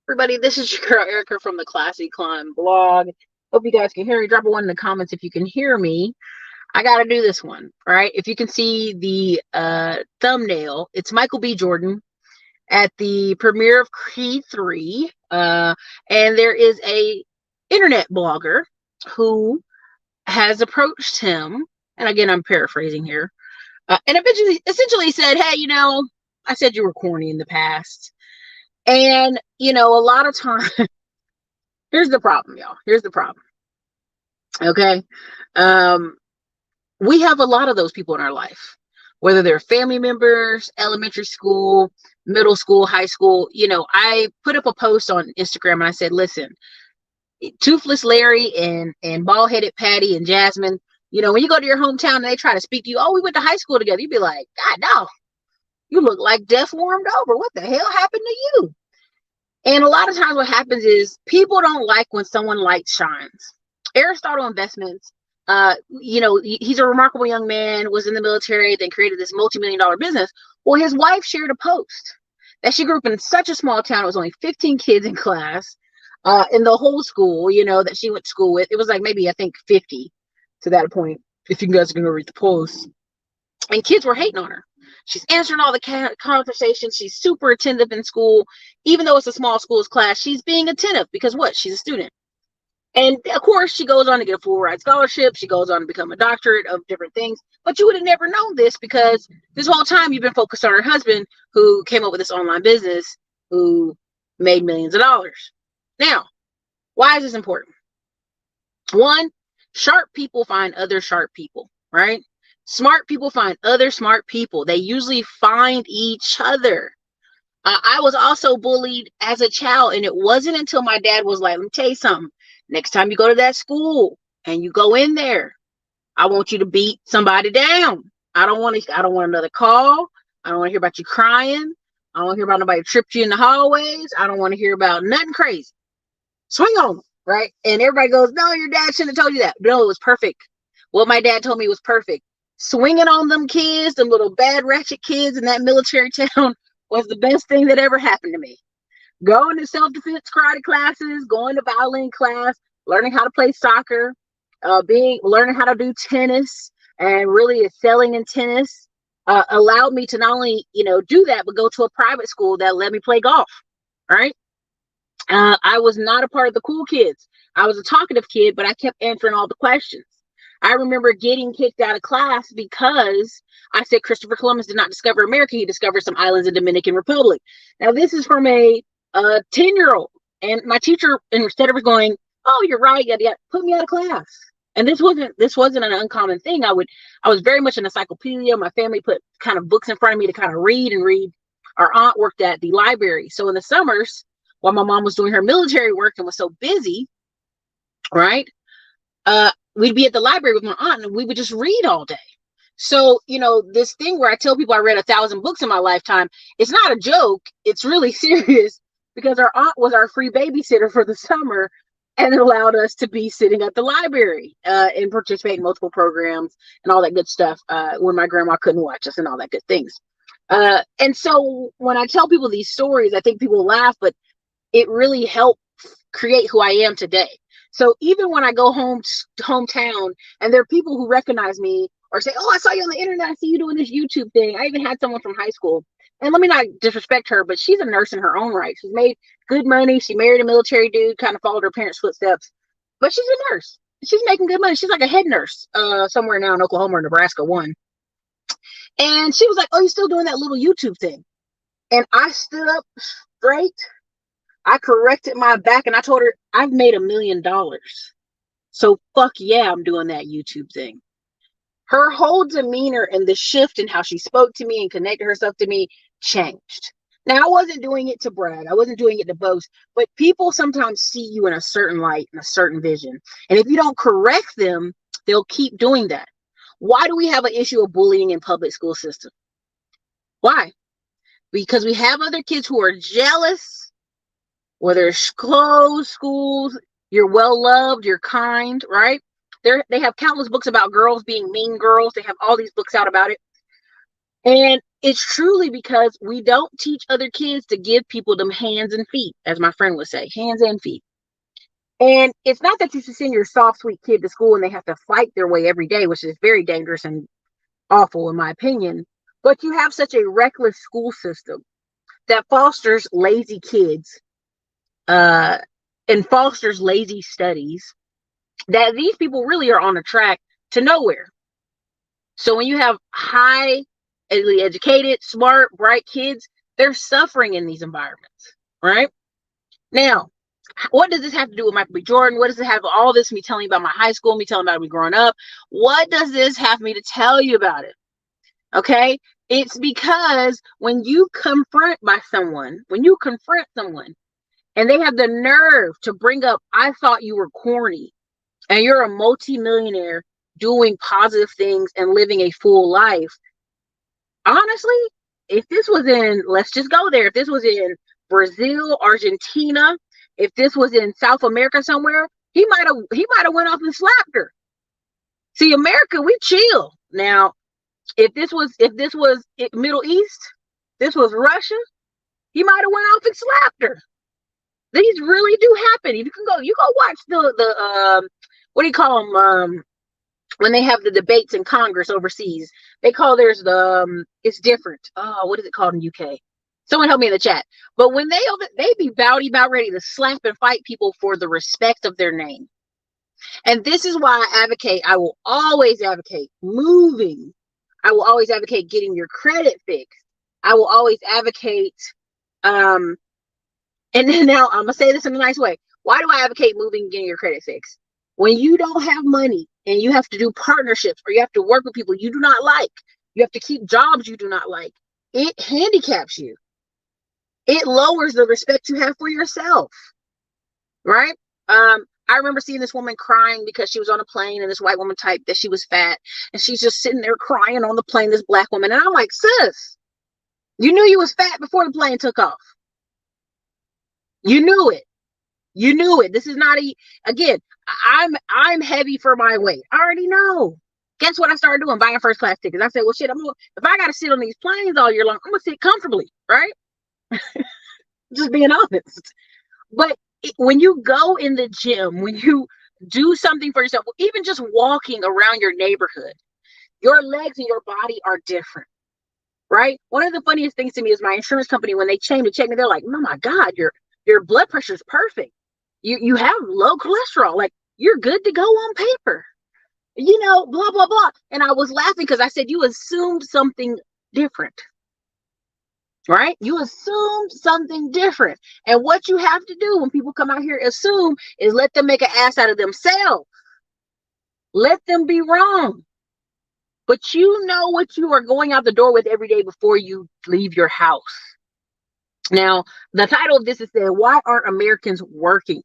Everybody, this is your girl Erica from the Classy Climb blog. Hope you guys can hear me. Drop a one in the comments if you can hear me. I got to do this one, all right? If you can see the thumbnail, it's Michael B. Jordan at the premiere of Creed 3. And there is a internet blogger who has approached him, and again, I'm paraphrasing here, and essentially said, hey, I said you were corny in the past. And, a lot of times, here's the problem, y'all. Here's the problem. Okay. Um, we have a lot of those people in our life, whether they're family members, elementary school, middle school, high school. I put up a post on Instagram and I said, listen, Toothless Larry and bald-headed Patty and Jasmine, when you go to your hometown and they try to speak to you, oh, we went to high school together. You'd be like, God, no, you look like death warmed over. What the hell happened to you? And a lot of times what happens is people don't like when someone light shines. Aristotle Investments, he's a remarkable young man, was in the military, then created this multi-million-dollar business. Well, his wife shared a post that she grew up in such a small town. It was only 15 kids in class, in the whole school, that she went to school with. It was like maybe, I think, 50 to that point, if you guys are going to read the post. And kids were hating on her. She's answering all the conversations. She's super attentive in school. Even though it's a small school's class, she's being attentive because what? She's a student. And of course, she goes on to get a full ride scholarship. She goes on to become a doctorate of different things. But you would have never known this because this whole time you've been focused on her husband, who came up with this online business, who made millions of dollars. Now, why is this important? One, sharp people find other sharp people, right? Smart people find other smart people. They usually find each other. I was also bullied as a child, and it wasn't until my dad was like, let me tell you something. Next time you go to that school and you go in there, I want you to beat somebody down. I don't want another call. I don't want to hear about you crying. I don't want to hear about nobody tripped you in the hallways. I don't want to hear about nothing crazy. Swing on them, right? And everybody goes, no, your dad shouldn't have told you that. No, it was perfect. What my dad told me was perfect. Swinging on them kids, them little bad ratchet kids in that military town was the best thing that ever happened to me. Going to self-defense karate classes, going to violin class, learning how to play soccer, learning how to do tennis, and really excelling in tennis allowed me to not only do that, but go to a private school that let me play golf. Right? I was not a part of the cool kids. I was a talkative kid, but I kept answering all the questions. I remember getting kicked out of class because I said Christopher Columbus did not discover America. He discovered some islands in Dominican Republic. Now, this is from a 10-year-old. And my teacher, instead of going, oh, you're right, yeah, put me out of class. And this wasn't an uncommon thing. I was very much an encyclopedia. My family put kind of books in front of me to kind of read. Our aunt worked at the library. So in the summers, while my mom was doing her military work and was so busy, right? We'd be at the library with my aunt and we would just read all day. So, this thing where I tell people I read 1,000 books in my lifetime, it's not a joke. It's really serious because our aunt was our free babysitter for the summer and it allowed us to be sitting at the library and participate in multiple programs and all that good stuff when my grandma couldn't watch us and all that good things. And so when I tell people these stories, I think people laugh, but it really helped create who I am today. So even when I go hometown and there are people who recognize me or say, oh, I saw you on the internet. I see you doing this YouTube thing. I even had someone from high school. And let me not disrespect her, but she's a nurse in her own right. She's made good money. She married a military dude, kind of followed her parents' footsteps. But she's a nurse. She's making good money. She's like a head nurse somewhere now in Oklahoma or Nebraska, one. And she was like, oh, you're still doing that little YouTube thing. And I stood up straight. I corrected my back and I told her, I've made $1 million. So fuck yeah, I'm doing that YouTube thing. Her whole demeanor and the shift in how she spoke to me and connected herself to me changed. Now, I wasn't doing it to brag. I wasn't doing it to boast, but people sometimes see you in a certain light and a certain vision. And if you don't correct them, they'll keep doing that. Why do we have an issue of bullying in public school system? Why? Because we have other kids who are jealous, whether it's closed schools, you're well loved, you're kind, right? They have countless books about girls being mean girls. They have all these books out about it. And it's truly because we don't teach other kids to give people them hands and feet, as my friend would say, hands and feet. And it's not that you should send your soft, sweet kid to school and they have to fight their way every day, which is very dangerous and awful in my opinion. But you have such a reckless school system that fosters lazy kids, uh, and fosters lazy studies, that these people really are on a track to nowhere. So when you have highly educated, smart, bright kids, they're suffering in these environments, right? Now, what does this have to do with Michael B. Jordan? What does it have with all this? Me telling you about my high school, me telling about me growing up. What does this have me to tell you about it? Okay. It's because when you confront someone and they have the nerve to bring up, I thought you were corny, and you're a multimillionaire doing positive things and living a full life. Honestly, if this was in, let's just go there. If this was in Brazil, Argentina, if this was in South America somewhere, he might have went off and slapped her. See, America, we chill. Now, if this was Middle East, this was Russia, he might have went off and slapped her. These really do happen. If you go watch the what do you call them? When they have the debates in Congress overseas, they call theirs it's different. Oh, what is it called in UK? Someone help me in the chat. But when they be about ready to slap and fight people for the respect of their name. And this is why I will always advocate moving. I will always advocate getting your credit fixed. I will always advocate, and then now I'm gonna say this in a nice way. Why do I advocate moving and getting your credit fixed? When you don't have money and you have to do partnerships or you have to work with people you do not like, you have to keep jobs you do not like, it handicaps you. It lowers the respect you have for yourself, right? I remember seeing this woman crying because she was on a plane, and this white woman typed that she was fat, and she's just sitting there crying on the plane, this black woman. And I'm like, sis, you knew you was fat before the plane took off. You knew it. You knew it. This is not again, I'm heavy for my weight. I already know. Guess what I started doing? Buying first class tickets. I said, well, shit, if I got to sit on these planes all year long, I'm going to sit comfortably, right? Just being honest. But when you go in the gym, when you do something for yourself, even just walking around your neighborhood, your legs and your body are different, right? One of the funniest things to me is my insurance company, when they came to check me, they're like, oh my God, your blood pressure is perfect. You have low cholesterol. Like, you're good to go on paper, blah, blah, blah. And I was laughing because I said, you assumed something different, right? You assumed something different. And what you have to do when people come out here assume is let them make an ass out of themselves. Let them be wrong. But you know what you are going out the door with every day before you leave your house. Now, the title of this is saying, why aren't Americans working?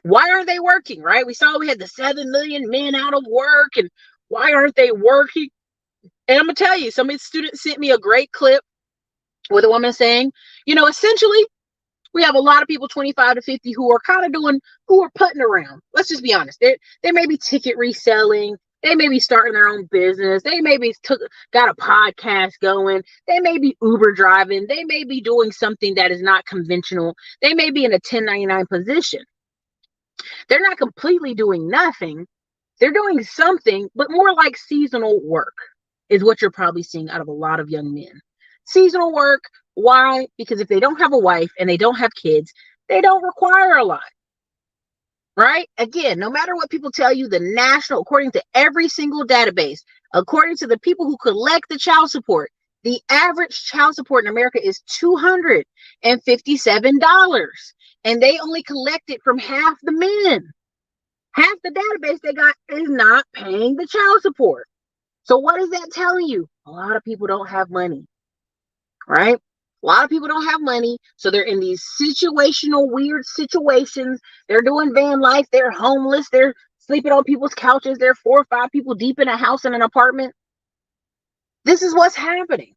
Why aren't they working, right? We saw we had the 7 million men out of work, and why aren't they working? And I'm going to tell you, some of the students sent me a great clip with a woman saying, essentially, we have a lot of people 25 to 50 who are putting around. Let's just be honest. They may be ticket reselling. They may be starting their own business. They may be got a podcast going. They may be Uber driving. They may be doing something that is not conventional. They may be in a 1099 position. They're not completely doing nothing. They're doing something, but more like seasonal work is what you're probably seeing out of a lot of young men. Seasonal work. Why? Because if they don't have a wife and they don't have kids, they don't require a lot. Right? Again, no matter what people tell you, according to every single database, according to the people who collect the child support, the average child support in America is $257. And they only collect it from half the men. Half the database they got is not paying the child support. So what is that telling you? A lot of people don't have money, right? A lot of people don't have money, so they're in these weird situations. They're doing van life. They're homeless. They're sleeping on people's couches. They're 4 or 5 people deep in a house in an apartment. This is what's happening.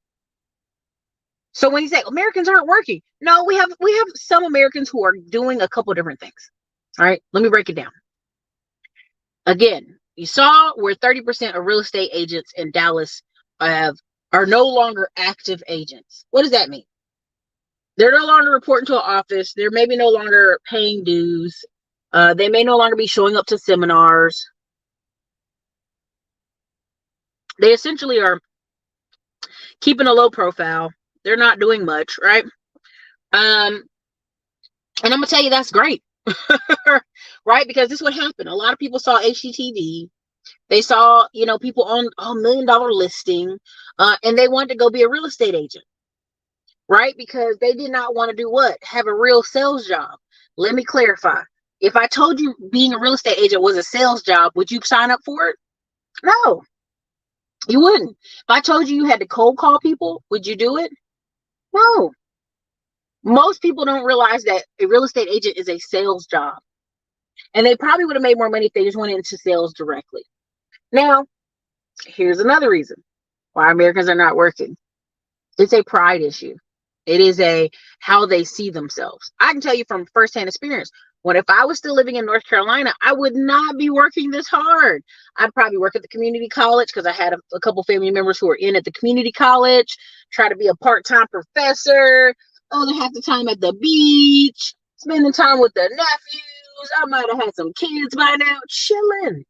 So when you say Americans aren't working, no, we have some Americans who are doing a couple different things. All right, let me break it down. Again, you saw where 30% of real estate agents in Dallas have are no longer active agents. What does that mean? They're no longer reporting to an office. They're maybe no longer paying dues. They may no longer be showing up to seminars. They essentially are keeping a low profile. They're not doing much, right? And I'm gonna tell you that's great, right? Because this is what happened. A lot of people saw HGTV. They saw, people on $1 million listing, and they wanted to go be a real estate agent, right? Because they did not want to do what? Have a real sales job. Let me clarify. If I told you being a real estate agent was a sales job, would you sign up for it? No, you wouldn't. If I told you you had to cold call people, would you do it? No. Most people don't realize that a real estate agent is a sales job. And they probably would have made more money if they just went into sales directly. Now, here's another reason why Americans are not working. It's a pride issue. It is a how they see themselves. I can tell you from firsthand experience, if I was still living in North Carolina, I would not be working this hard. I'd probably work at the community college because I had a couple family members who were in at the community college, try to be a part-time professor, other half the time at the beach, spending time with the nephews. I might have had some kids by now, chilling.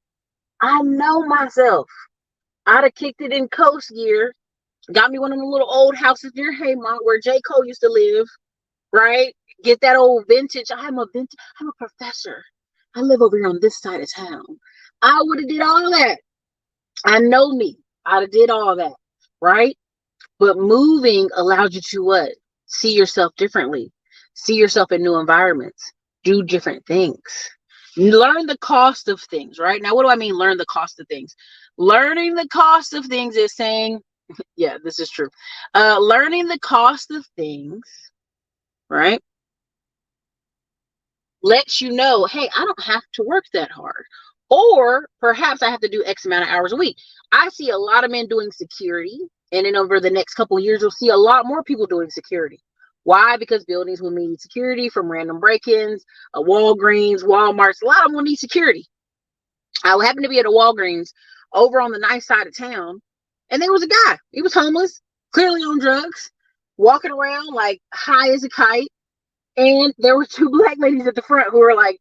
I know myself. I'd have kicked it in coast gear. Got me one of the little old houses near Haymont where J. Cole used to live, right? Get that old vintage. I'm a professor. I live over here on this side of town. I would have did all that. I know me. I'd have did all that, right? But moving allows you to what? See yourself differently. See yourself in new environments. Do different things. Learn the cost of things, right? Now, what do I mean learn the cost of things? Learning the cost of things is saying, yeah, this is true. Learning the cost of things, right, lets you know, hey, I don't have to work that hard. Or perhaps I have to do X amount of hours a week. I see a lot of men doing security. And then over the next couple of years, you'll see a lot more people doing security. Why? Because buildings will need security from random break-ins, Walgreens, Walmarts. A lot of them will need security. I happened to be at a Walgreens over on the nice side of town. And there was a guy. He was homeless, clearly on drugs, walking around like high as a kite. And there were two black ladies at the front who were like,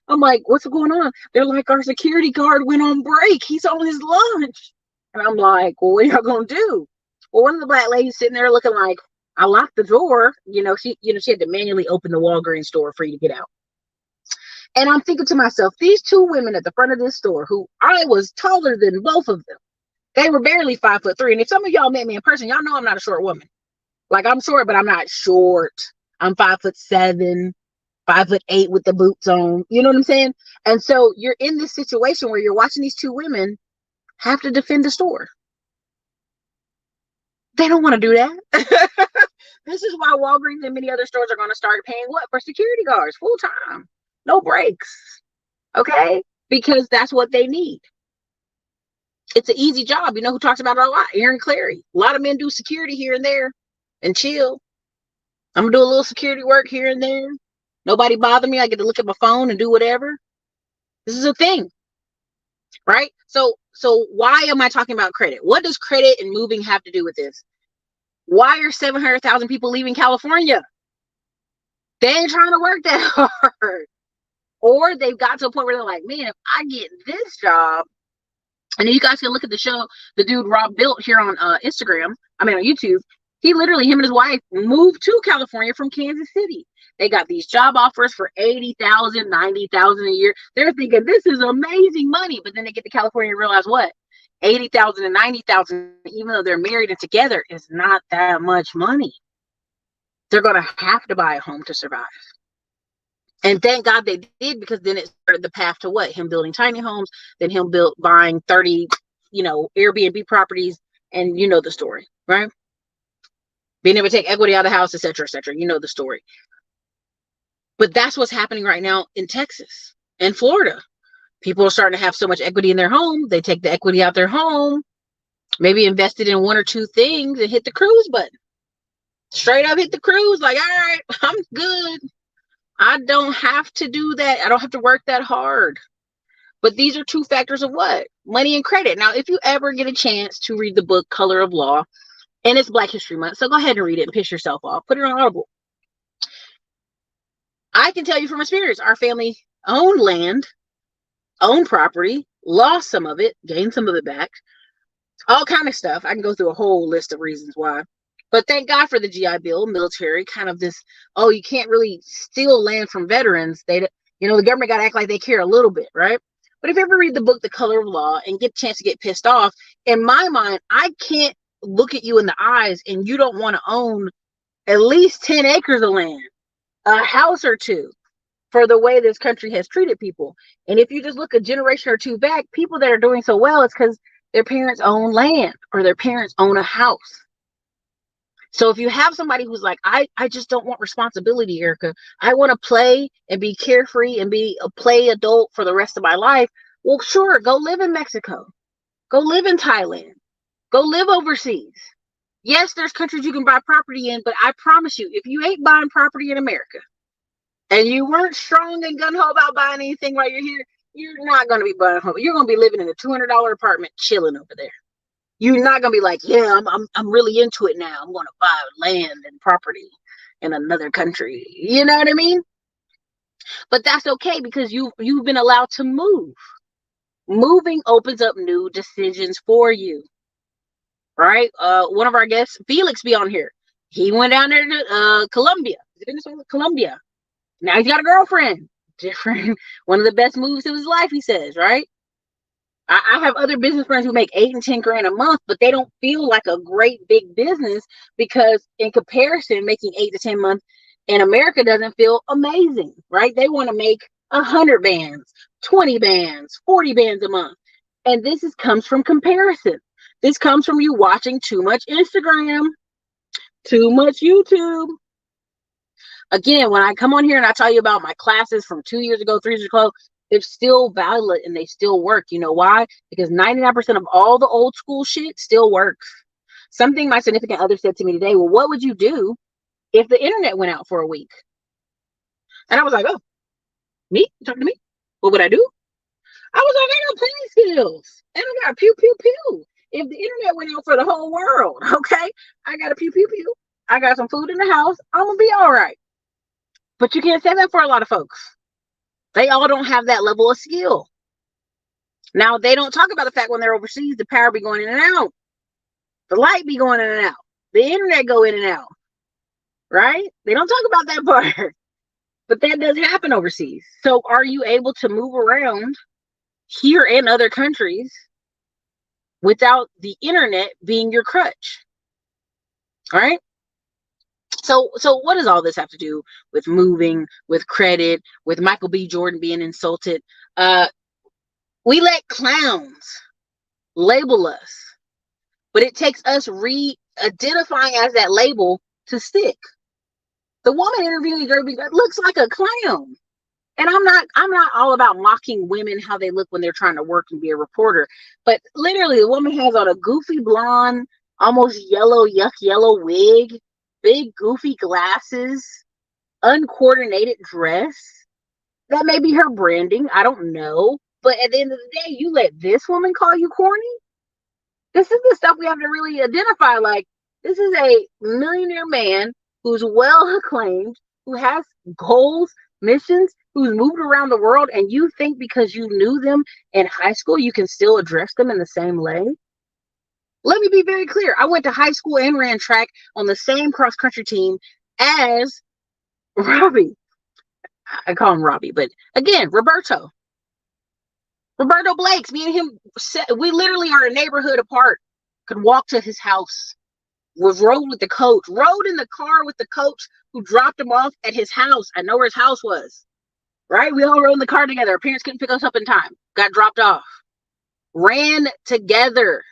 I'm like, what's going on? They're like, our security guard went on break. He's on his lunch. And I'm like, well, what are y'all going to do? Well, one of the black ladies sitting there looking like, I locked the door. She had to manually open the Walgreens door for you to get out. And I'm thinking to myself, these two women at the front of this store, who I was taller than both of them, they were barely 5'3". And if some of y'all met me in person, y'all know I'm not a short woman. Like, I'm short, but I'm not short. I'm 5'7", 5'8" with the boots on. You know what I'm saying? And so you're in this situation where you're watching these two women have to defend the store. They don't want to do that. This is why Walgreens and many other stores are going to start paying what? For security guards, full time. No breaks. Okay? Because that's what they need. It's an easy job. You know who talks about it a lot? Aaron Clary. A lot of men do security here and there and chill. I'm going to do a little security work here and there. Nobody bother me. I get to look at my phone and do whatever. This is a thing. Right? So why am I talking about credit? What does credit and moving have to do with this? Why are 700,000 people leaving California? They ain't trying to work that hard. Or they've got to a point where they're like, man, if I get this job, and then you guys can look at the show the dude Rob built here on Instagram, on YouTube. He literally, him and his wife moved to California from Kansas City. They got these job offers for $80,000, $90,000 a year. They're thinking this is amazing money, but then they get to California and realize what? $80,000 and $90,000, even though they're married and together, is not that much money. They're going to have to buy a home to survive. And thank God they did, because then it started the path to what? Him building tiny homes, then him buying 30, Airbnb properties, and you know the story, right? Being able to take equity out of the house, et cetera, et cetera. You know the story. But that's what's happening right now in Texas and Florida. People are starting to have so much equity in their home. They take the equity out their home, maybe invested in one or two things, and hit the cruise button. Straight up hit the cruise. Like, all right, I'm good. I don't have to do that. I don't have to work that hard. But these are two factors of what? Money and credit. Now, if you ever get a chance to read the book Color of Law, and it's Black History Month, so go ahead and read it and piss yourself off. Put it on Audible. I can tell you from experience, our family owned land, owned property, lost some of it, gained some of it back, all kind of stuff. I can go through a whole list of reasons why. But thank God for the GI Bill, military, kind of this, oh, you can't really steal land from veterans. The government got to act like they care a little bit, right? But if you ever read the book, The Color of Law, and get a chance to get pissed off, in my mind, I can't look at you in the eyes and you don't want to own at least 10 acres of land, a house or two, for the way this country has treated people. And if you just look a generation or two back, people that are doing so well, it's because their parents own land or their parents own a house. So if you have somebody who's like, I just don't want responsibility, Ericka. I want to play and be carefree and be a play adult for the rest of my life. Well, sure, go live in Mexico. Go live in Thailand. Go live overseas. Yes, there's countries you can buy property in, but I promise you, if you ain't buying property in America and you weren't strong and gung-ho about buying anything while you're here, you're not going to be buying home. You're going to be living in a $200 apartment chilling over there. You're not going to be like, yeah, I'm really into it now. I'm going to buy land and property in another country. You know what I mean? But that's okay because you've been allowed to move. Moving opens up new decisions for you. Right? One of our guests, Felix, be on here. He went down there to Colombia. Colombia. Now he's got a girlfriend. Different. One of the best moves of his life, he says, right? I have other business friends who make 8 and 10 grand a month, but they don't feel like a great big business because in comparison, making 8 to 10 months in America doesn't feel amazing, right? They want to make 100 bands, 20 bands, 40 bands a month. And this comes from comparison. This comes from you watching too much Instagram, too much YouTube. Again, when I come on here and I tell you about my classes from 2 years ago, 3 years ago, they're still valid and they still work. You know why? Because 99% of all the old school shit still works. Something my significant other said to me today, well, what would you do if the internet went out for a week? And I was like, oh, me? You talking to me? What would I do? I was like, I got playing skills. And I got pew, pew, pew. If the internet went out for the whole world, okay? I got a pew, pew, pew. I got some food in the house. I'm going to be all right. But you can't say that for a lot of folks. They all don't have that level of skill. Now, they don't talk about the fact when they're overseas, the power be going in and out. The light be going in and out. The internet go in and out. Right? They don't talk about that part. But that does happen overseas. So are you able to move around here and other countries without the internet being your crutch? All right? So what does all this have to do with moving, with credit, with Michael B. Jordan being insulted? We let clowns label us, but it takes us re-identifying as that label to stick. The woman interviewing Derby looks like a clown. And I'm not all about mocking women, how they look when they're trying to work and be a reporter. But literally, the woman has on a goofy blonde, almost yellow wig, big goofy glasses, uncoordinated dress. That may be her branding. I don't know. But at the end of the day, you let this woman call you corny? This is the stuff we have to really identify. Like, this is a millionaire man who's well acclaimed, who has goals, missions, who's moved around the world, and you think because you knew them in high school, you can still address them in the same way? Let me be very clear. I went to high school and ran track on the same cross-country team as Robbie. I call him Robbie, but again, Roberto Blakes. Me and him, we literally are a neighborhood apart. Could walk to his house. Was rode with the coach. Rode in the car with the coach who dropped him off at his house. I know where his house was. Right? We all rode in the car together. Our parents couldn't pick us up in time. Got dropped off. Ran together.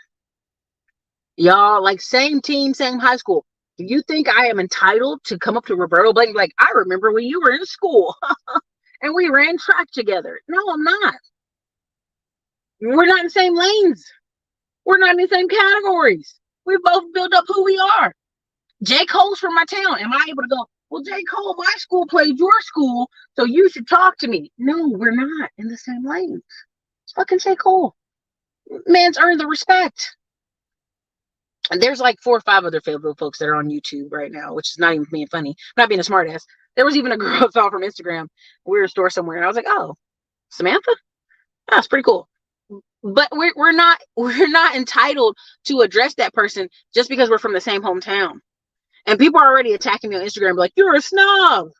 Y'all, like same team, same high school. Do you think I am entitled to come up to Roberto Blake and be like, I remember when you were in school and we ran track together? No, I'm not. We're not in the same lanes. We're not in the same categories. We both built up who we are. J. Cole's from my town. Am I able to go, well, J. Cole, my school played your school, so you should talk to me? No, we're not in the same lanes. Fucking J. Cole. Man's earned the respect. And there's like 4 or 5 other favorite folks that are on YouTube right now, which is not even being funny, not being a smartass. There was even a girl I saw from Instagram. We were in a store somewhere, and I was like, "Oh, Samantha, that's pretty cool." But we're not entitled to address that person just because we're from the same hometown. And people are already attacking me on Instagram, like, "You're a snob."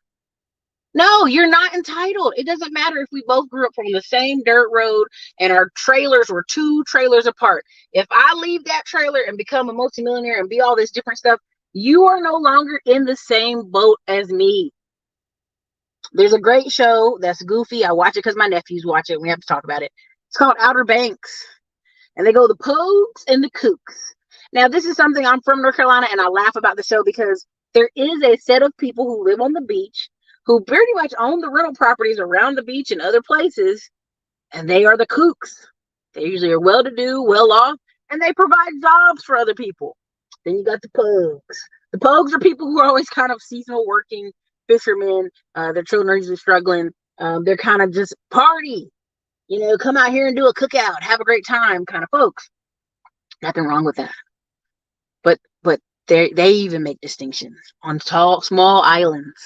No, you're not entitled. It doesn't matter if we both grew up from the same dirt road and our trailers were 2 trailers apart. If I leave that trailer and become a multimillionaire and be all this different stuff, you are no longer in the same boat as me. There's a great show that's goofy. I watch it because my nephews watch it. We have to talk about it. It's called Outer Banks. And they go the Pogues and the Kooks. Now, this is something, I'm from North Carolina, and I laugh about the show because there is a set of people who live on the beach who pretty much own the rental properties around the beach and other places, and they are the Kooks. They usually are well-to-do, well-off, and they provide jobs for other people. Then you got the Pogues. The Pogues are people who are always kind of seasonal working fishermen. Their children are usually struggling. They're kind of just party, come out here and do a cookout, have a great time kind of folks. Nothing wrong with that. But they even make distinctions on small islands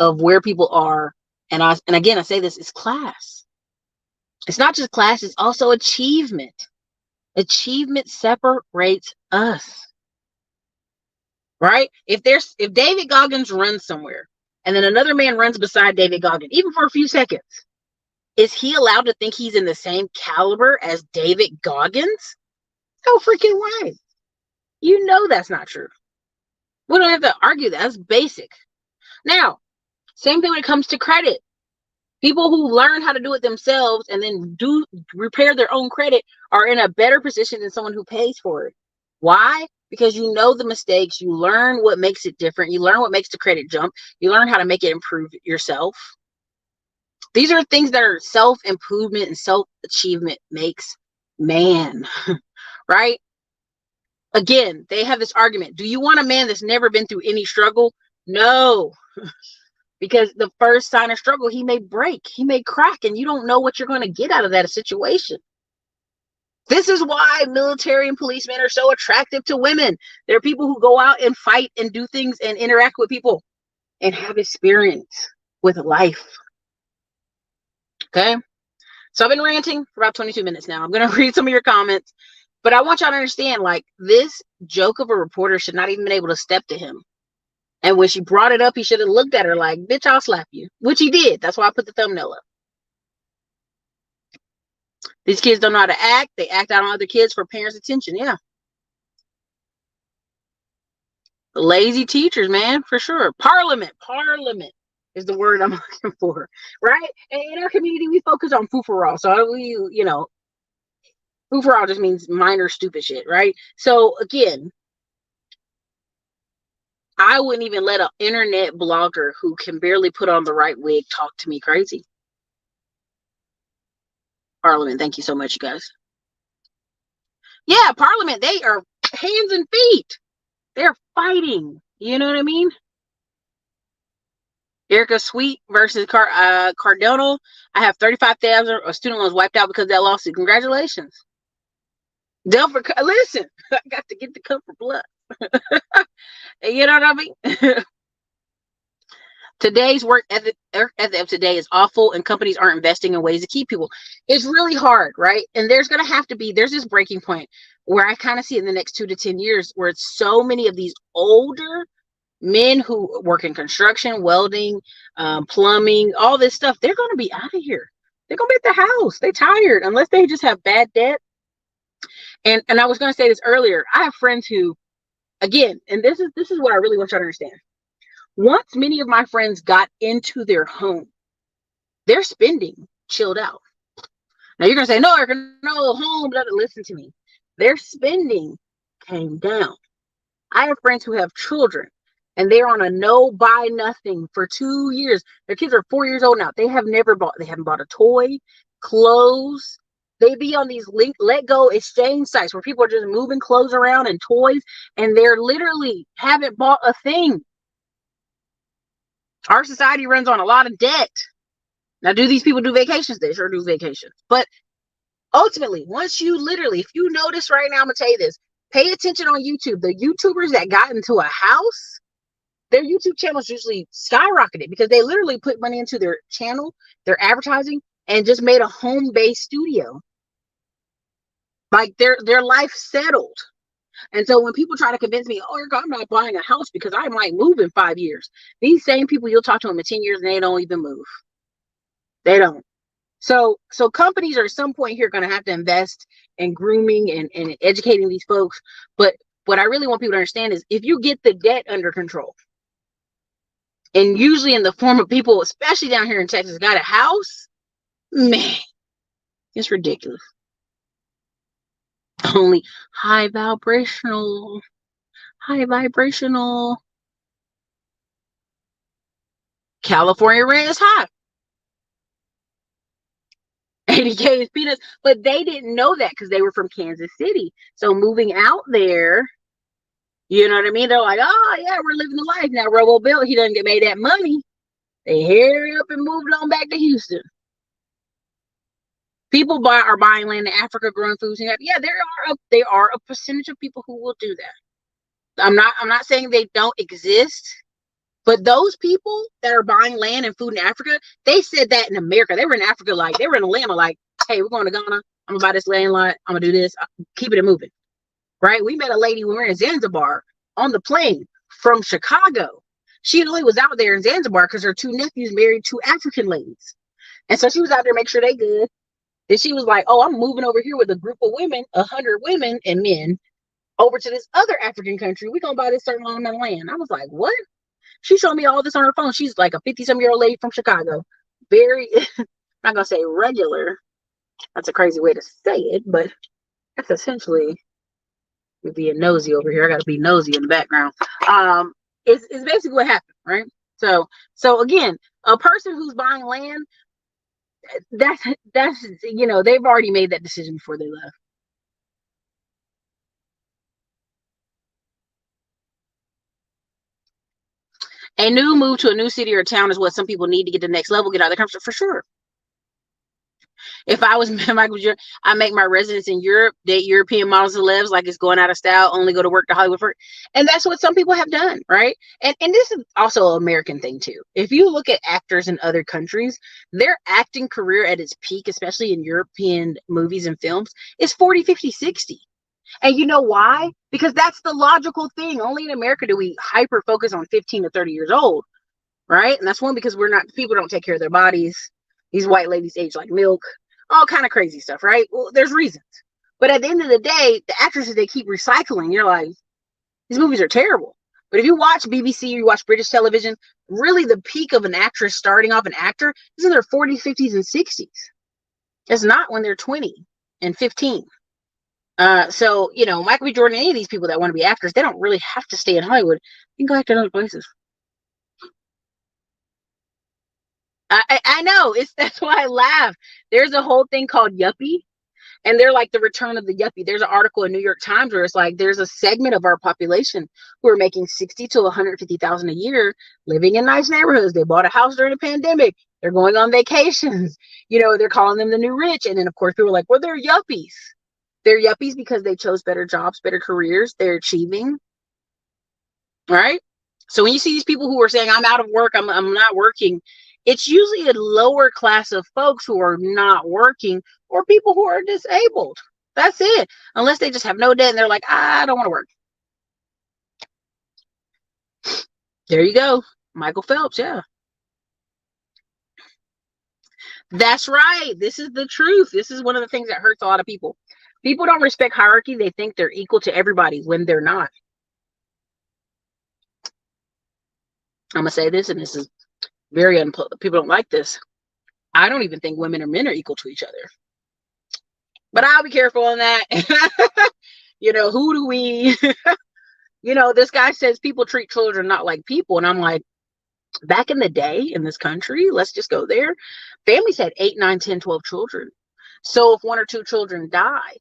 of where people are. And again, I say this, is class. It's not just class, it's also achievement. Achievement separates us. Right? If David Goggins runs somewhere and then another man runs beside David Goggins, even for a few seconds, is he allowed to think he's in the same caliber as David Goggins? No freaking way. You know that's not true. We don't have to argue that. That's basic. Now, same thing when it comes to credit. People who learn how to do it themselves and then do repair their own credit are in a better position than someone who pays for it. Why? Because you know the mistakes. You learn what makes it different. You learn what makes the credit jump. You learn how to make it improve yourself. These are things that are self-improvement and self-achievement makes man, right? Again, they have this argument. Do you want a man that's never been through any struggle? No. Because the first sign of struggle, he may break, he may crack, and you don't know what you're going to get out of that situation. This is why military and policemen are so attractive to women. They're people who go out and fight and do things and interact with people and have experience with life. Okay? So I've been ranting for about 22 minutes now. I'm going to read some of your comments, but I want y'all to understand, like, this joke of a reporter should not even been able to step to him. And when she brought it up, he should have looked at her like, "Bitch, I'll slap you," which he did. That's why I put the thumbnail up. These kids don't know how to act. They act out on other kids for parents' attention. Yeah. Lazy teachers, man, for sure. Parliament is the word I'm looking for, right? And in our community, we focus on foo-for-all. So foo-for-all just means minor stupid shit, right? So again, I wouldn't even let an internet blogger who can barely put on the right wig talk to me crazy. Parliament, thank you so much, you guys. Yeah, Parliament, they are hands and feet. They're fighting. You know what I mean? Ericka Sweet versus Cardano. I have 35,000 student loans wiped out because of that lawsuit. Congratulations. Delphi, listen, I got to get the comfort blood. You know what I mean? Today's work ethic of today is awful, and companies aren't investing in ways to keep people. It's really hard, right? And there's this breaking point where I kind of see in the next 2 to 10 years where it's so many of these older men who work in construction, welding, plumbing, all this stuff, they're going to be out of here. They're going to be at the house. They're tired unless they just have bad debt. And I was going to say this earlier. I have friends who, again, and this is what I really want you to understand. Once many of my friends got into their home, their spending chilled out. Now you're going to say, "No, Ericka, no, home doesn't." Listen to me. Their spending came down. I have friends who have children and they're on a no buy nothing for 2 years. Their kids are 4 years old now. They haven't bought a toy, clothes. They be on these let go exchange sites where people are just moving clothes around and toys, and they're literally haven't bought a thing. Our society runs on a lot of debt. Now, do these people do vacations? They sure do vacations. But Ultimately, once you literally, if you notice right now, I'm gonna tell you this, pay attention on YouTube. The YouTubers that got into a house, their YouTube channels usually skyrocketed because they literally put money into their channel, their advertising, and just made a home-based studio. Like their life settled. And so when people try to convince me, oh, Ericka, I'm not buying a house because I might move in 5 years. These same people, you'll talk to them in 10 years and they don't even move. They don't. So companies are at some point here going to have to invest in grooming and educating these folks. But what I really want people to understand is if you get the debt under control, and usually in the form of people, especially down here in Texas, got a house, man, it's ridiculous. Only high vibrational. California rent is high. 80K is peanuts, but they didn't know that because they were from Kansas City. So moving out there, you know what I mean? They're like, oh yeah, we're living the life now. Robo Bill, he doesn't get made that money. They hurry up and moved on back to Houston. People are buying land in Africa, growing foods. And yeah, there are a percentage of people who will do that. I'm not saying they don't exist, but those people that are buying land and food in Africa, they said that in America. They were in Africa, like they were in Atlanta, like, hey, we're going to Ghana. I'm gonna buy this land lot. I'm gonna do this. Keep it moving. Right? We met a lady when we were in Zanzibar on the plane from Chicago. She only was out there in Zanzibar because her two nephews married two African ladies. And so she was out there make sure they good. And she was like, oh, I'm moving over here with a group of women, 100 women and men over to this other African country. We're going to buy this certain amount of land. I was like, what? She showed me all this on her phone. She's like a 50-some-year-old lady from Chicago. Very, I'm not going to say regular. That's a crazy way to say it, but that's essentially being nosy over here. I got to be nosy in the background. It's basically what happened, right? So again, a person who's buying land, that's they've already made that decision before they left. A new move to a new city or town is what some people need to get to the next level, get out of their comfort for sure. If I was Michael Jordan, I make my residence in Europe, date European models and celebs like it's going out of style, only go to work to Hollywood for, and that's what some people have done, right? And this is also an American thing too. If you look at actors in other countries, their acting career at its peak, especially in European movies and films, is 40, 50, 60. And you know why? Because that's the logical thing. Only in America do we hyper focus on 15 to 30 years old, right? And that's one because people don't take care of their bodies. These white ladies age like milk, all kind of crazy stuff, right? Well, there's reasons. But at the end of the day, the actresses they keep recycling, you're like, these movies are terrible. But if you watch BBC, you watch British television, really the peak of an actress starting off an actor is in their 40s, 50s, and 60s. It's not when they're 20 and 15. So, Michael B. Jordan, any of these people that want to be actors, they don't really have to stay in Hollywood. You can go act in other places. I know. That's why I laugh. There's a whole thing called yuppie, and they're like the return of the yuppie. There's an article in New York Times where it's like there's a segment of our population who are making 60 to 150,000 a year, living in nice neighborhoods. They bought a house during the pandemic. They're going on vacations. They're calling them the new rich. And then of course people are like, well, they're yuppies. They're yuppies because they chose better jobs, better careers. They're achieving, right? So when you see these people who are saying, I'm out of work, I'm not working, it's usually a lower class of folks who are not working or people who are disabled. That's it. Unless they just have no debt and they're like, I don't want to work. There you go. Michael Phelps, yeah. That's right. This is the truth. This is one of the things that hurts a lot of people. People don't respect hierarchy. They think they're equal to everybody when they're not. I'm going to say this, and this is very people don't like this. I don't even think women or men are equal to each other. But I'll be careful on that. Who do we, this guy says people treat children not like people. And I'm like, back in the day in this country, let's just go there. Families had 8, 9, 10, 12 children. So if 1 or 2 children died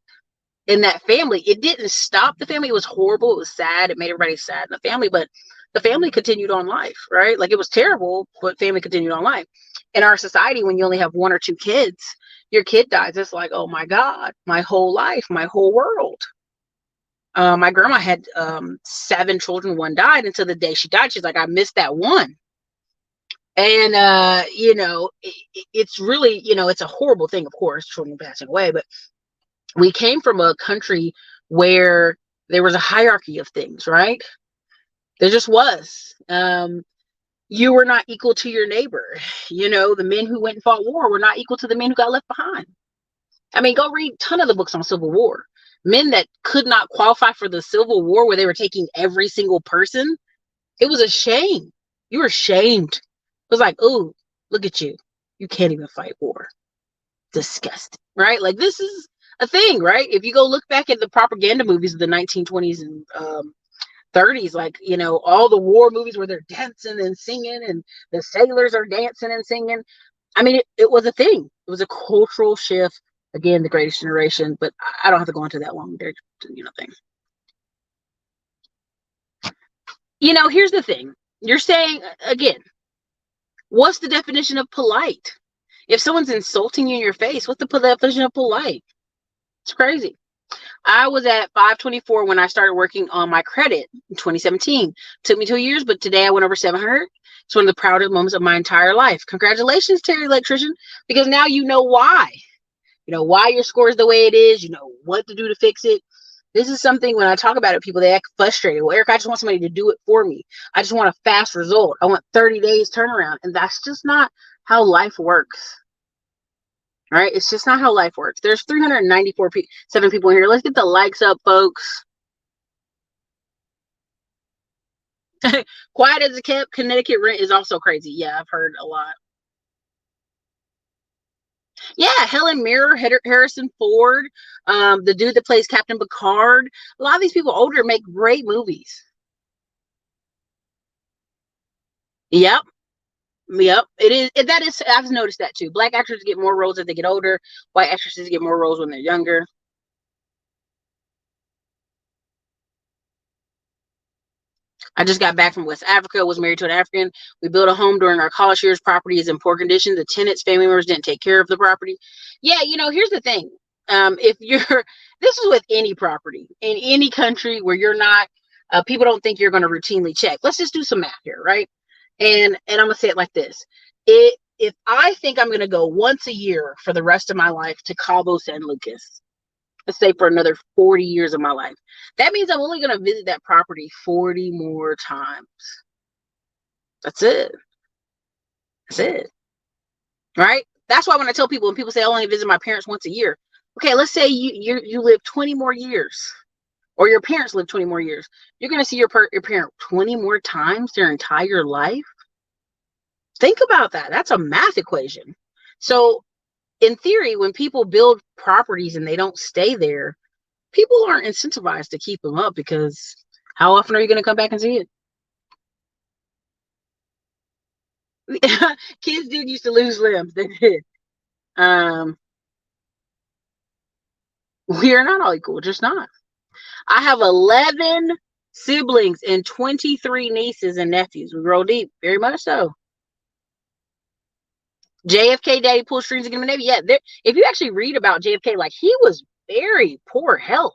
in that family, it didn't stop the family. It was horrible. It was sad. It made everybody sad in the family, but the family continued on life, right? Like it was terrible, but family continued on life. In our society, when you only have 1 or 2 kids, Your kid dies. It's like, oh my God, my whole life, my whole world. My grandma had 7 children. One died until the day she died. She's like, I missed that one. And, it's really, it's a horrible thing, of course, children passing away. But we came from a country where there was a hierarchy of things, right? There just was. You were not equal to your neighbor. The men who went and fought war were not equal to the men who got left behind. I mean, go read a ton of the books on Civil War. Men that could not qualify for the Civil War, where they were taking every single person, it was a shame. You were shamed. It was like, oh, look at you. You can't even fight war. Disgusting, right? Like, this is a thing, right? If you go look back at the propaganda movies of the 1920s and 30s, like, all the war movies where they're dancing and singing and the sailors are dancing and singing. I mean, it was a thing. It was a cultural shift. Again, the Greatest Generation, but I don't have to go into that long, thing. Here's the thing. You're saying, again, what's the definition of polite? If someone's insulting you in your face, what's the definition of polite? It's crazy. I was at 524 when I started working on my credit in 2017. Took me 2 years, but today I went over 700. It's one of the proudest moments of my entire life. Congratulations, Terry Electrician, because now you know why. You know why your score is the way it is. You know what to do to fix it. This is something when I talk about it, people, they act frustrated. Well, Ericka, I just want somebody to do it for me. I just want a fast result. I want 30 days turnaround. And that's just not how life works. All right? It's just not how life works. There's 394 people in here. Let's get the likes up, folks. Quiet as a kept. Connecticut rent is also crazy. Yeah, I've heard a lot. Yeah, Helen Mirren, Harrison Ford, the dude that plays Captain Picard. A lot of these people older make great movies. Yep. Yep. That is, I've noticed that too. Black actors get more roles as they get older. White actresses get more roles when they're younger. I just got back from West Africa, was married to an African. We built a home during our college years. Property is in poor condition. The tenants, family members didn't take care of the property. Yeah, here's the thing. If you're, this is with any property in any country where you're not, people don't think you're going to routinely check. Let's just do some math here, right? And I'm going to say it like this. If I think I'm going to go once a year for the rest of my life to Cabo San Lucas, let's say for another 40 years of my life, that means I'm only going to visit that property 40 more times. That's it. That's it. Right? That's why when I tell people, when people say I only visit my parents once a year, okay, let's say you live 20 more years, or your parents live 20 more years. You're going to see your parent 20 more times their entire life. Think about that. That's a math equation. So in theory, when people build properties and they don't stay there, people aren't incentivized to keep them up, because how often are you going to come back and see it? Kids did used to lose limbs. They did. We are not all equal, just not. I have 11 siblings and 23 nieces and nephews. We grow deep, very much so. JFK daddy pulled strings to get him a Navy. Yeah, if you actually read about JFK, like, he was very poor health.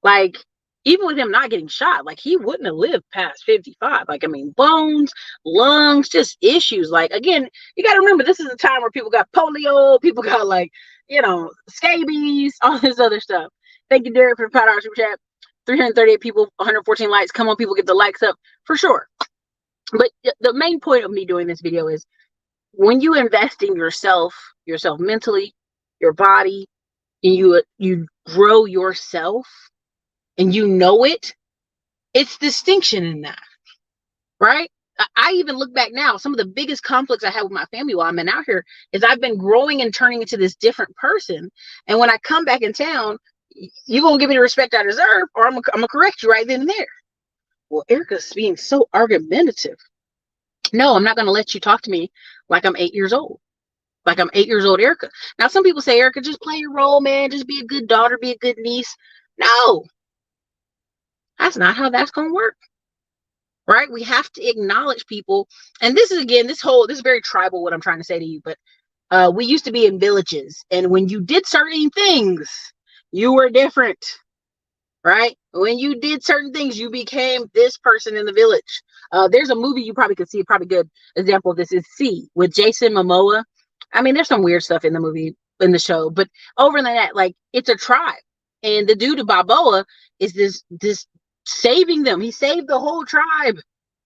Like, even with him not getting shot, like, he wouldn't have lived past 55. Like, I mean, bones, lungs, just issues. Like, again, you got to remember, this is a time where people got polio, people got, like, scabies, all this other stuff. Thank you, Derek, for the $5 super chat. 338 people, 114 likes. Come on, people, get the likes up for sure. But the main point of me doing this video is, when you invest in yourself mentally, your body, and you grow yourself, and it's distinction in that, right? I even look back now, some of the biggest conflicts I had with my family while I've been out here is I've been growing and turning into this different person. And when I come back in town, you're going to give me the respect I deserve, or I'm going to correct you right then and there. Well, Ericka's being so argumentative. No, I'm not going to let you talk to me like I'm 8 years old. Like I'm 8 years old, Ericka. Now, some people say, Ericka, just play your role, man. Just be a good daughter, be a good niece. No, that's not how that's going to work. Right? We have to acknowledge people. And this is, again, this is very tribal, what I'm trying to say to you. But We used to be in villages, and when you did certain things, you were different, right? When you did certain things, you became this person in the village. There's a movie you probably could see, probably good example of this is C with Jason Momoa. I mean, there's some weird stuff in the movie, in the show, but over than that, like, it's a tribe, and the dude of Balboa is this saving them. He saved the whole tribe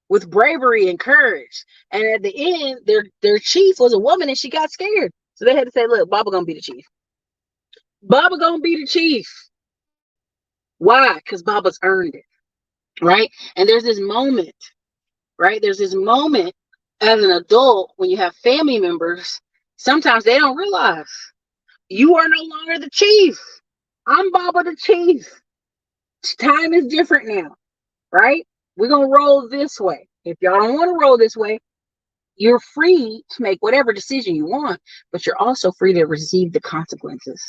with bravery and courage. And at the end, their chief was a woman, and she got scared, so they had to say, "Look, Baba gonna be the chief. Baba gonna be the chief." Why? Because Baba's earned it, right? And there's this moment, right? There's this moment as an adult when you have family members. Sometimes they don't realize you are no longer the chief. I'm Baba the chief. Time is different now, right? We're gonna roll this way. If y'all don't want to roll this way, you're free to make whatever decision you want, but you're also free to receive the consequences,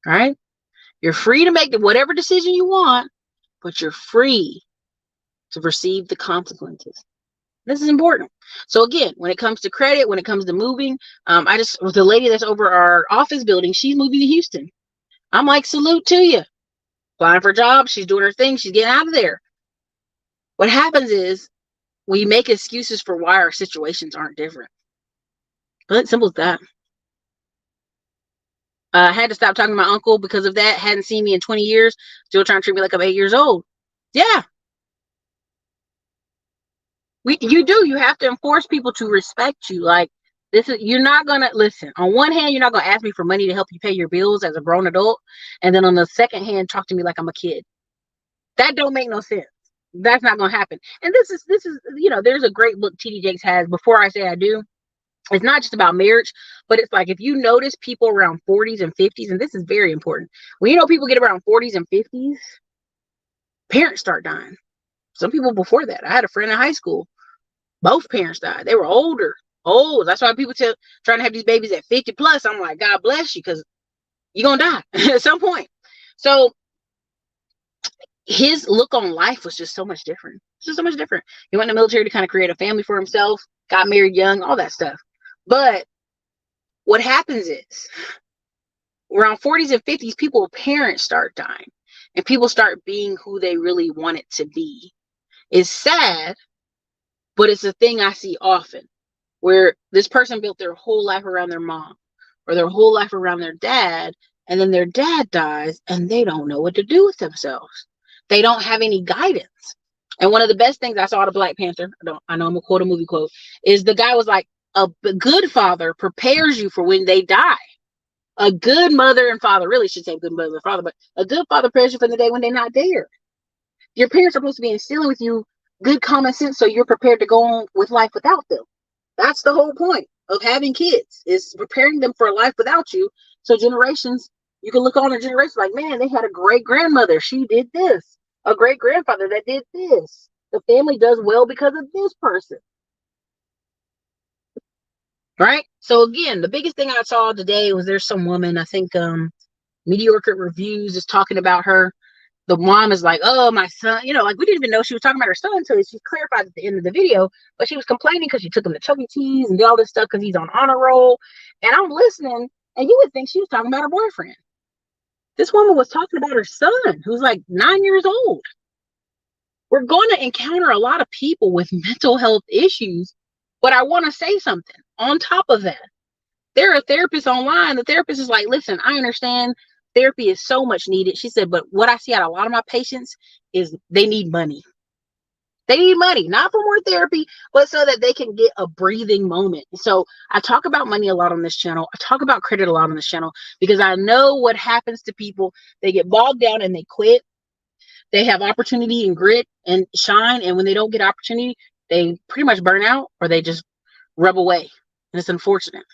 right? You're free to make whatever decision you want, but you're free to receive the consequences. This is important. So again, when it comes to credit, when it comes to moving, the lady that's over our office building, she's moving to Houston. I'm like, salute to you. Applying for jobs, she's doing her thing, she's getting out of there. What happens is we make excuses for why our situations aren't different. But it's simple as that. I had to stop talking to my uncle because of that. Hadn't seen me in 20 years. Still trying to treat me like I'm 8 years old. Yeah. You have to enforce people to respect you. Like, you're not gonna listen. On one hand, you're not gonna ask me for money to help you pay your bills as a grown adult, and then on the second hand, talk to me like I'm a kid. That don't make no sense. That's not gonna happen. And this is there's a great book TD Jakes has, Before I Say I Do. It's not just about marriage, but it's like, if you notice people around 40s and 50s, and this is very important, when people get around 40s and 50s, parents start dying. Some people before that. I had a friend in high school, both parents died. They were older. Old. That's why people trying to have these babies at 50 plus. I'm like, God bless you, because you're gonna die at some point. So his look on life was just so much different. It's just so much different. He went in the military to kind of create a family for himself, got married young, all that stuff. But what happens is, around 40s and 50s, parents start dying, and people start being who they really wanted to be. It's sad, but it's a thing I see often, where this person built their whole life around their mom, or their whole life around their dad, and then their dad dies and they don't know what to do with themselves. They don't have any guidance. And one of the best things I saw at Black Panther, I know I'm gonna quote a movie quote, is the guy was like, a good father prepares you for when they die. A good mother and father, really should say good mother and father, but a good father prepares you for the day when they're not there. Your parents are supposed to be instilling with you good common sense, so you're prepared to go on with life without them. That's the whole point of having kids, is preparing them for a life without you. So generations, you can look on a generation like, man, they had a great grandmother. She did this. A great grandfather that did this. The family does well because of this person. Right? So again, the biggest thing I saw today was, there's some woman, I think Mediocre Reviews is talking about her. The mom is like, oh, my son, like, we didn't even know she was talking about her son until she clarified at the end of the video. But she was complaining because she took him to Chuck E. Cheese and did all this stuff because he's on honor roll. And I'm listening, and you would think she was talking about her boyfriend. This woman was talking about her son, who's like 9 years old. We're going to encounter a lot of people with mental health issues. But I want to say something on top of that. There are therapists online. The therapist is like, listen, I understand therapy is so much needed. She said, but what I see out of a lot of my patients is they need money. They need money, not for more therapy, but so that they can get a breathing moment. So I talk about money a lot on this channel. I talk about credit a lot on this channel, because I know what happens to people. They get bogged down and they quit. They have opportunity and grit and shine. And when they don't get opportunity, they pretty much burn out, or they just rub away. And it's unfortunate.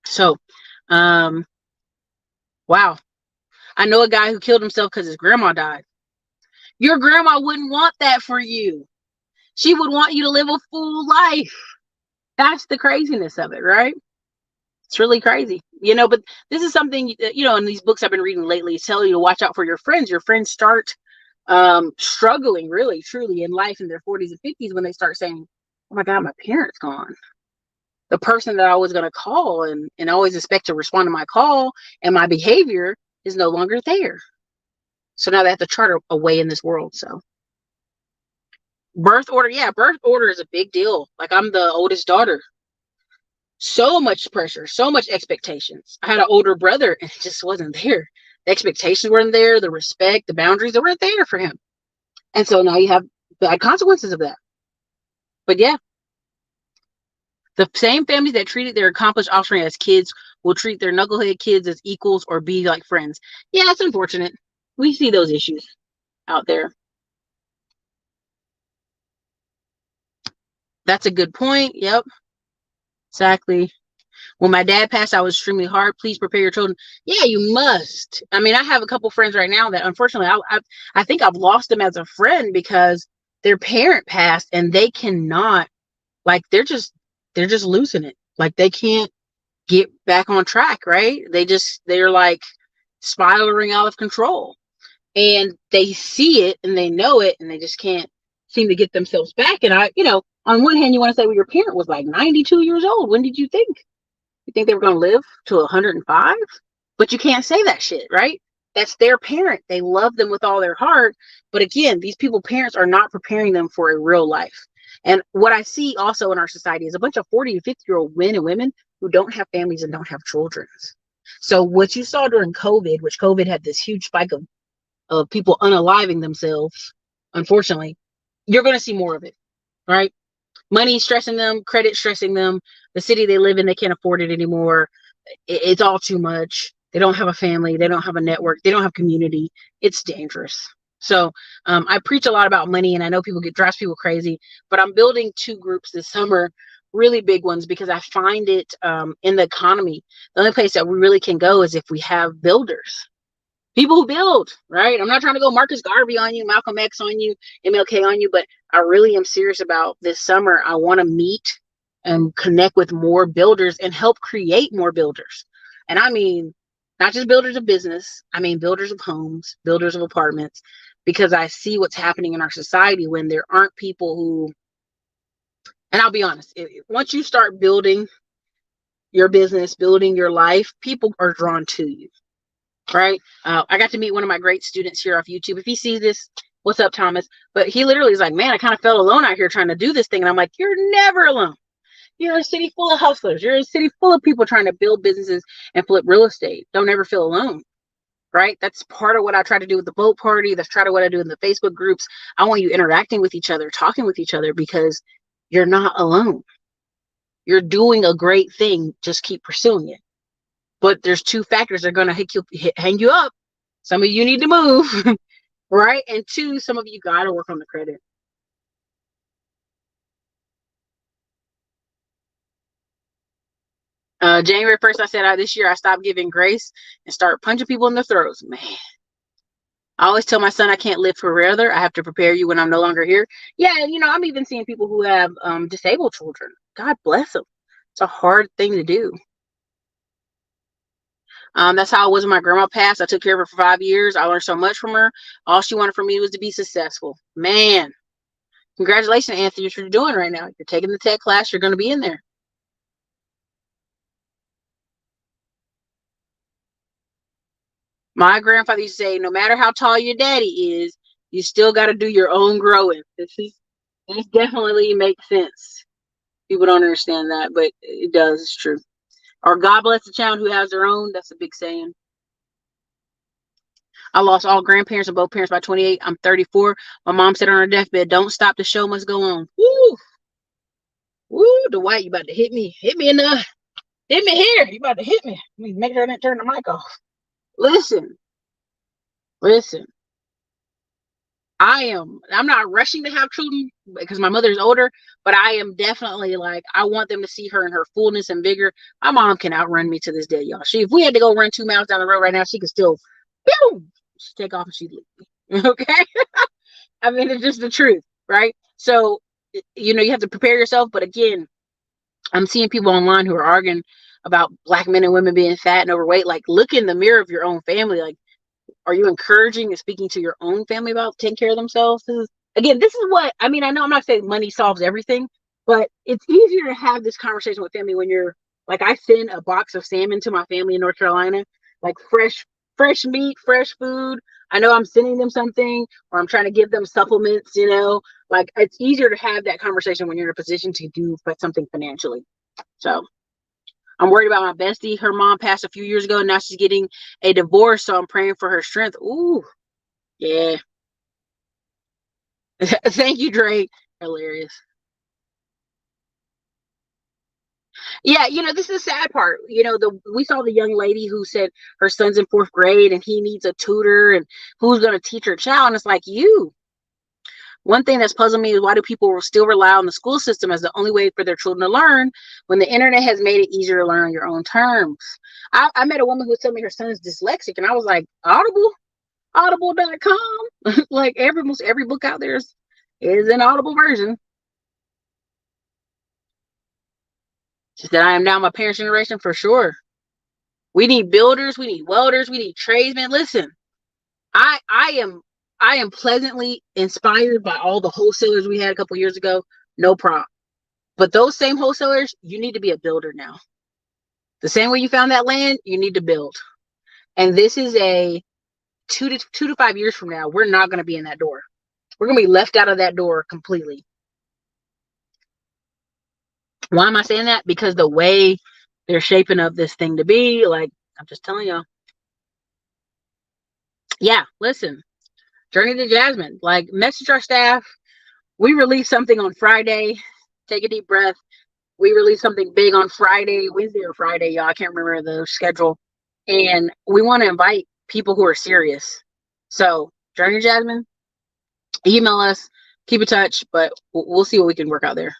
So, wow. I know a guy who killed himself because his grandma died. Your grandma wouldn't want that for you. She would want you to live a full life. That's the craziness of it, right? It's really crazy, but this is something, in these books I've been reading lately, tell you to watch out for your friends. Your friends start struggling really, truly in life in their 40s and 50s when they start saying, oh my God, my parents gone. The person that I was going to call and always expect to respond to my call and my behavior is no longer there. So now they have to chart a way in this world. So birth order, yeah, birth order is a big deal. Like, I'm the oldest daughter. So much pressure, so much expectations. I had an older brother and it just wasn't there. The expectations weren't there, the respect, the boundaries, they weren't there for him. And so now you have bad consequences of that. But yeah, the same families that treated their accomplished offspring as kids will treat their knucklehead kids as equals or be like friends. Yeah, it's unfortunate. We see those issues out there. That's a good point. Yep, exactly. When my dad passed, I was extremely hard. Please prepare your children. Yeah, you must. I mean, I have a couple friends right now that unfortunately I think I've lost them as a friend because their parent passed and they cannot, like, they're just losing it. Like, they can't get back on track, right? They're like spiraling out of control. And they see it and they know it and they just can't seem to get themselves back. And on one hand, you want to say, well, your parent was like 92 years old. When did you think? You think they were going to live to 105? But you can't say that shit, right? That's their parent. They love them with all their heart. But again, these parents are not preparing them for a real life. And what I see also in our society is a bunch of 40 to 50-year-old men and women who don't have families and don't have children. So what you saw during COVID, which COVID had this huge spike of people unaliving themselves, unfortunately, you're going to see more of it, right? Money stressing them, credit stressing them, the city they live in, they can't afford it anymore. It's all too much. They don't have a family. They don't have a network. They don't have community. It's dangerous. So I preach a lot about money, and I know drives people crazy, but I'm building 2 groups this summer, really big ones, because I find it in the economy. The only place that we really can go is if we have builders. People who build, right? I'm not trying to go Marcus Garvey on you, Malcolm X on you, MLK on you, but I really am serious about this summer. I want to meet and connect with more builders and help create more builders. And I mean, not just builders of business, I mean builders of homes, builders of apartments, because I see what's happening in our society when there aren't people who, and I'll be honest, once you start building your business, building your life, people are drawn to you. Right. I got to meet one of my great students here off YouTube. If he sees this, what's up, Thomas? But he literally is like, man, I kind of felt alone out here trying to do this thing. And I'm like, you're never alone. You're a city full of hustlers. You're a city full of people trying to build businesses and flip real estate. Don't ever feel alone. Right. That's part of what I try to do with the boat party. That's part of what I do in the Facebook groups. I want you interacting with each other, talking with each other, because you're not alone. You're doing a great thing. Just keep pursuing it. But there's 2 factors that are going to hang you up. Some of you need to move, right? And 2, some of you got to work on the credit. January 1st, I said this year I stopped giving grace and start punching people in the throats. Man, I always tell my son I can't live forever. I have to prepare you when I'm no longer here. Yeah, and I'm even seeing people who have disabled children. God bless them. It's a hard thing to do. That's how it was when my grandma passed. I took care of her for 5 years. I learned so much from her. All she wanted from me was to be successful. Man, congratulations, Anthony, what you're doing right now. You're taking the tech class. You're going to be in there. My grandfather used to say, no matter how tall your daddy is, you still got to do your own growing. This definitely makes sense. People don't understand that, but it does. It's true. Or God bless the child who has their own. That's a big saying. I lost all grandparents and both parents by 28. I'm 34. My mom said on her deathbed, don't stop. The show must go on. Woo! Woo, Dwight, you about to hit me. Hit me hit me here. You about to hit me. Make sure I didn't turn the mic off. Listen. I'm not rushing to have children because my mother's older, but I am definitely like, I want them to see her in her fullness and vigor. My mom can outrun me to this day, y'all. If we had to go run 2 miles down the road right now, she could still, boom, she'd take off and she'd leave me. Okay. I mean, it's just the truth, right? So, you have to prepare yourself. But again, I'm seeing people online who are arguing about Black men and women being fat and overweight. Like, look in the mirror of your own family. Like, are you encouraging and speaking to your own family about taking care of themselves? This is what, I mean, I know I'm not saying money solves everything, But it's easier to have this conversation with family when you're like, I send a box of salmon to my family in North Carolina, like fresh meat, fresh food. I know I'm sending them something, or I'm trying to give them supplements, like it's easier to have that conversation when you're in a position to do something financially. So I'm worried about my bestie. Her mom passed a few years ago, and now she's getting a divorce. So I'm praying for her strength. Ooh, yeah. Thank you, Drake. Hilarious. Yeah, this is the sad part. We saw the young lady who said her son's in fourth grade and he needs a tutor, and who's going to teach her child. And it's like, one thing that's puzzling me is, why do people still rely on the school system as the only way for their children to learn when the internet has made it easier to learn on your own terms? I met a woman who was telling me her son is dyslexic, and I was like, audible.com. Like almost every book out there is an Audible version. She said, I am now my parents' generation for sure. We need builders, we need welders, we need tradesmen. Listen, I am pleasantly inspired by all the wholesalers we had a couple years ago. No problem. But those same wholesalers, you need to be a builder now. The same way you found that land, you need to build. And this is a 2 to 5 years from now, we're not going to be in that door. We're going to be left out of that door completely. Why am I saying that? Because the way they're shaping up this thing to be, like, I'm just telling y'all. Yeah, listen, Journey to Jasmine, like, message our staff. We released something on Friday. Take a deep breath. We released something big on Friday, Wednesday or Friday, y'all. I can't remember the schedule. And we want to invite people who are serious. So, Journey to Jasmine, email us, keep in touch, but we'll see what we can work out there.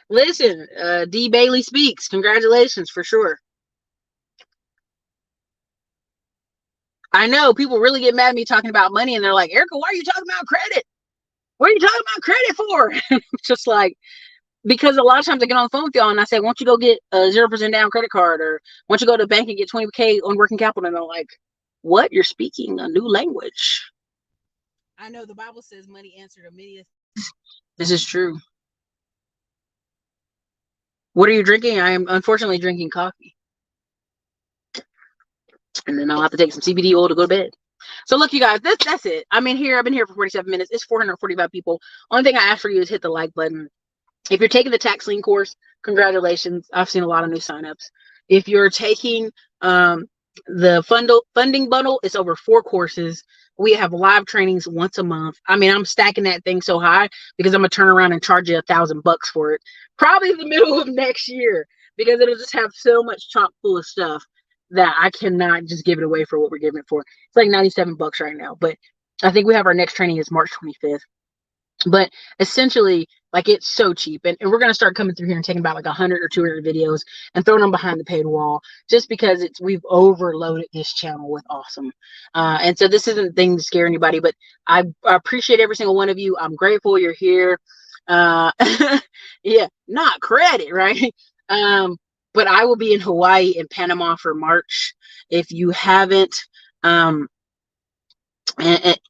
Listen, D. Bailey speaks. Congratulations for sure. I know people really get mad at me talking about money, and they're like, Ericka, why are you talking about credit? What are you talking about credit for? Just like, because a lot of times I get on the phone with y'all and I say, why don't you go get a 0% down credit card, or why don't you go to the bank and get 20K on working capital? And they're like, what? You're speaking a new language. I know the Bible says money answered a many. This is true. What are you drinking? I am unfortunately drinking coffee. And then I'll have to take some CBD oil to go to bed. So look, you guys, that's it. I've been here for 47 minutes. It's 445 people. Only thing I ask for you is hit the like button. If you're taking the tax lien course, congratulations. I've seen a lot of new signups. If you're taking the funding bundle, it's over 4 courses. We have live trainings once a month. I mean, I'm stacking that thing so high because I'm gonna turn around and charge you $1,000 for it, probably in the middle of next year, because it'll just have so much chock full of stuff that I cannot just give it away for what we're giving it for. It's like $97 right now, but I think we have our next training is March 25th. But essentially, like, it's so cheap, and we're going to start coming through here and taking about like 100 or 200 videos and throwing them behind the paid wall, just because we've overloaded this channel with awesome. And so this isn't a thing to scare anybody, but I appreciate every single one of you. I'm grateful you're here. Yeah, not credit, right? But I will be in Hawaii and Panama for March. If you haven't,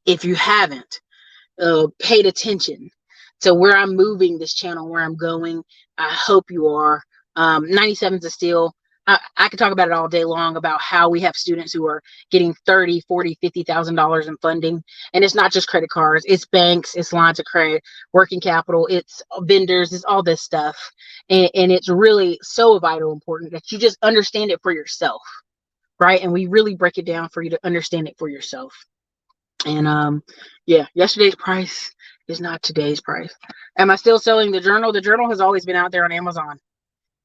if you haven't paid attention to where I'm moving this channel, where I'm going, I hope you are. 97's a steal. I could talk about it all day long about how we have students who are getting $30,000, $40,000, $50,000 in funding. And it's not just credit cards, it's banks, it's lines of credit, working capital, it's vendors, it's all this stuff. And it's really so vital important that you just understand it for yourself, right? And we really break it down for you to understand it for yourself. And yeah, yesterday's price is not today's price. Am I still selling the journal? The journal has always been out there on Amazon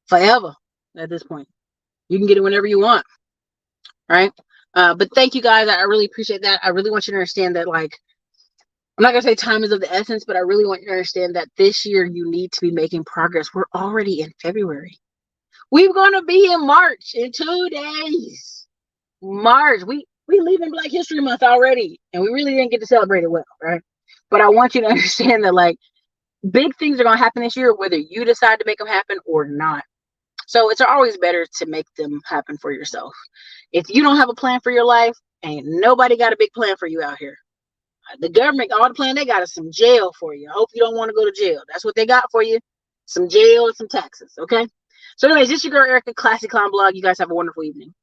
forever at this point. You can get it whenever you want, right? But thank you guys. I really appreciate that. I really want you to understand that, like, I'm not gonna say time is of the essence, but I really want you to understand that this year you need to be making progress. We're already in February. We're gonna be in March in 2 days. March. We leaving Black History Month already, and we really didn't get to celebrate it well, right? But I want you to understand that, like, big things are gonna happen this year, whether you decide to make them happen or not. So it's always better to make them happen for yourself. If you don't have a plan for your life, ain't nobody got a big plan for you out here. The government, all the plan they got is some jail for you. I hope you don't want to go to jail. That's what they got for you. Some jail and some taxes. Okay. So anyways, this is your girl Ericka, Classy Clown Blog. You guys have a wonderful evening.